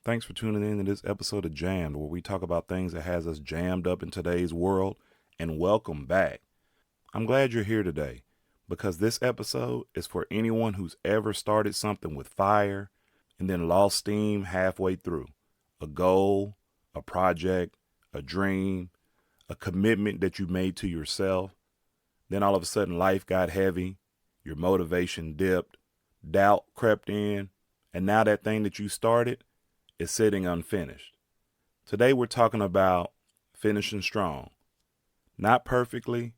Thanks for tuning in to this episode of Jammed, where we talk about things that has us jammed up in today's world, and welcome back. I'm glad you're here today because this episode is for anyone who's ever started something with fire and then lost steam halfway through. A goal, a project, a dream, a commitment that you made to yourself. Then all of a sudden life got heavy, your motivation dipped, doubt crept in, and now that thing that you started is sitting unfinished. Today we're talking about finishing strong. Not perfectly,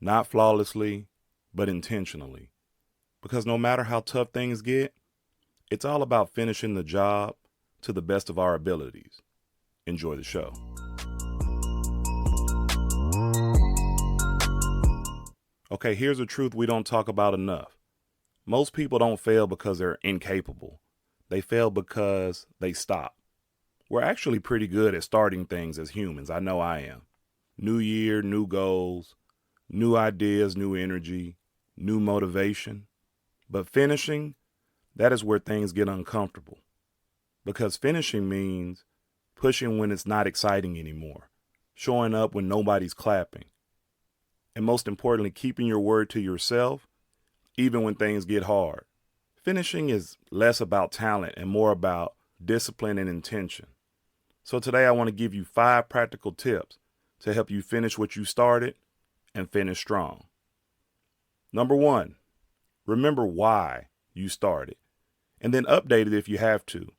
not flawlessly, but intentionally. Because no matter how tough things get, it's all about finishing the job to the best of our abilities. Enjoy the show. Okay, here's a truth we don't talk about enough. Most people don't fail because they're incapable. They fail because they stop. We're actually pretty good at starting things as humans. I know I am. New year, new goals, new ideas, new energy, new motivation. But finishing, that is where things get uncomfortable. Because finishing means pushing when it's not exciting anymore, showing up when nobody's clapping, and most importantly, keeping your word to yourself even when things get hard. Finishing is less about talent and more about discipline and intention. So today I want to give you 5 practical tips to help you finish what you started and finish strong. Number 1, remember why you started, and then update it if you have to.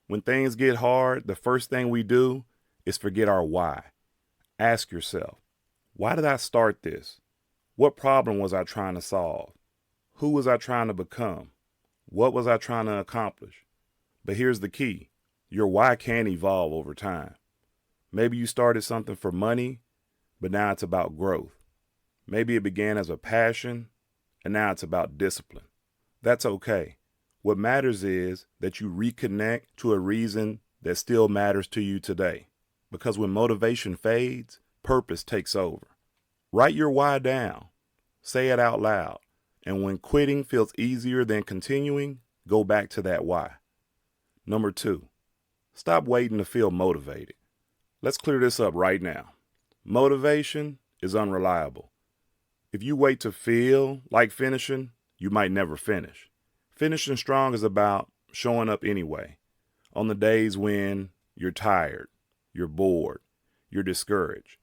When things get hard, the first thing we do is forget our why. Ask yourself, why did I start this? What problem was I trying to solve? Who was I trying to become? What was I trying to accomplish? But here's the key. Your why can evolve over time. Maybe you started something for money, but now it's about growth. Maybe it began as a passion, and now it's about discipline. That's okay. What matters is that you reconnect to a reason that still matters to you today. Because when motivation fades, purpose takes over. Write your why down. Say it out loud. And when quitting feels easier than continuing, go back to that why. Number 2, stop waiting to feel motivated. Let's clear this up right now. Motivation is unreliable. If you wait to feel like finishing, you might never finish. Finishing strong is about showing up anyway. On the days when you're tired, you're bored, you're discouraged.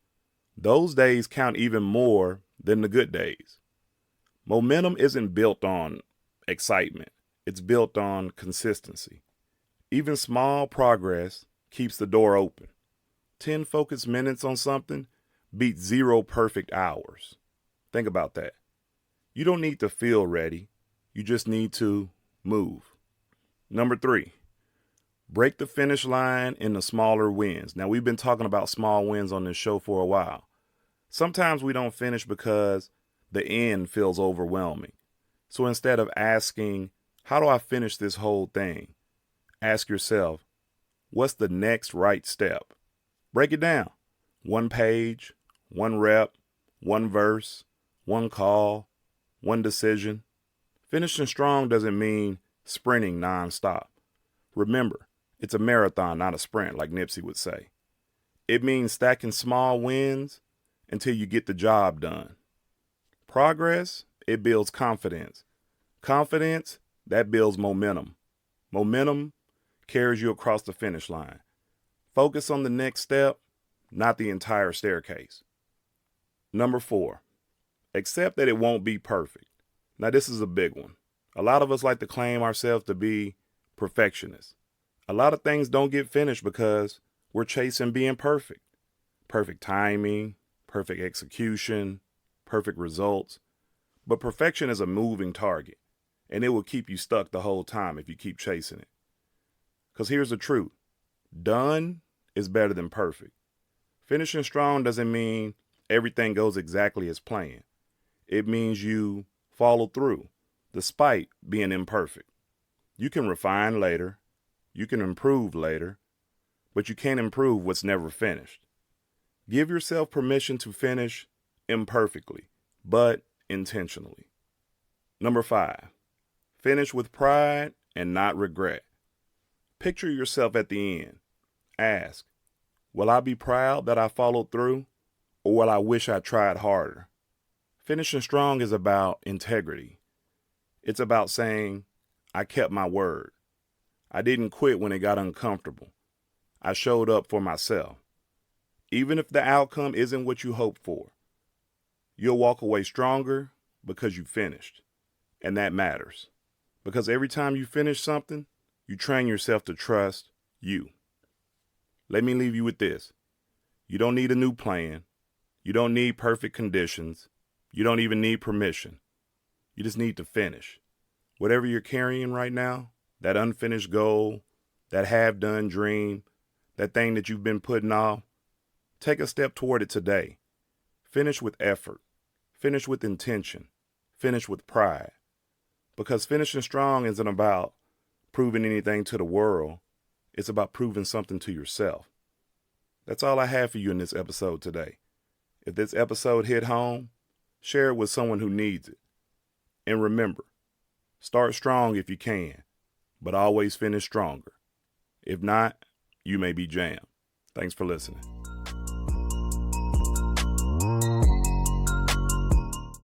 Those days count even more than the good days. Momentum isn't built on excitement. It's built on consistency. Even small progress keeps the door open. 10 focused minutes on something beats 0 perfect hours. Think about that. You don't need to feel ready. You just need to move. Number 3, break the finish line into smaller wins. Now, we've been talking about small wins on this show for a while. Sometimes we don't finish because the end feels overwhelming. So instead of asking, how do I finish this whole thing? Ask yourself, what's the next right step? Break it down. 1 page, 1 rep, 1 verse, 1 call, 1 decision. Finishing strong doesn't mean sprinting nonstop. Remember, it's a marathon, not a sprint, like Nipsey would say. It means stacking small wins until you get the job done. Progress, it builds confidence. Confidence, that builds momentum. Momentum carries you across the finish line. Focus on the next step, not the entire staircase. Number 4, accept that it won't be perfect. Now, this is a big one. A lot of us like to claim ourselves to be perfectionists. A lot of things don't get finished because we're chasing being perfect. Perfect timing, perfect execution, perfect results. But perfection is a moving target, and it will keep you stuck the whole time if you keep chasing it. Because here's the truth. Done is better than perfect. Finishing strong doesn't mean everything goes exactly as planned. It means you follow through, despite being imperfect. You can refine later, you can improve later, but you can't improve what's never finished. Give yourself permission to finish imperfectly, but intentionally. Number 5, finish with pride and not regret. Picture yourself at the end. Ask, will I be proud that I followed through, or will I wish I tried harder? Finishing strong is about integrity. It's about saying, I kept my word. I didn't quit when it got uncomfortable. I showed up for myself. Even if the outcome isn't what you hoped for, you'll walk away stronger because you finished. And that matters. Because every time you finish something, you train yourself to trust you. Let me leave you with this. You don't need a new plan. You don't need perfect conditions. You don't even need permission. You just need to finish. Whatever you're carrying right now, that unfinished goal, that half-done dream, that thing that you've been putting off, take a step toward it today. Finish with effort. Finish with intention. Finish with pride. Because finishing strong isn't about proving anything to the world. It's about proving something to yourself. That's all I have for you in this episode today. If this episode hit home, share it with someone who needs it. And remember, start strong if you can, but always finish stronger. If not, you may be jammed. Thanks for listening.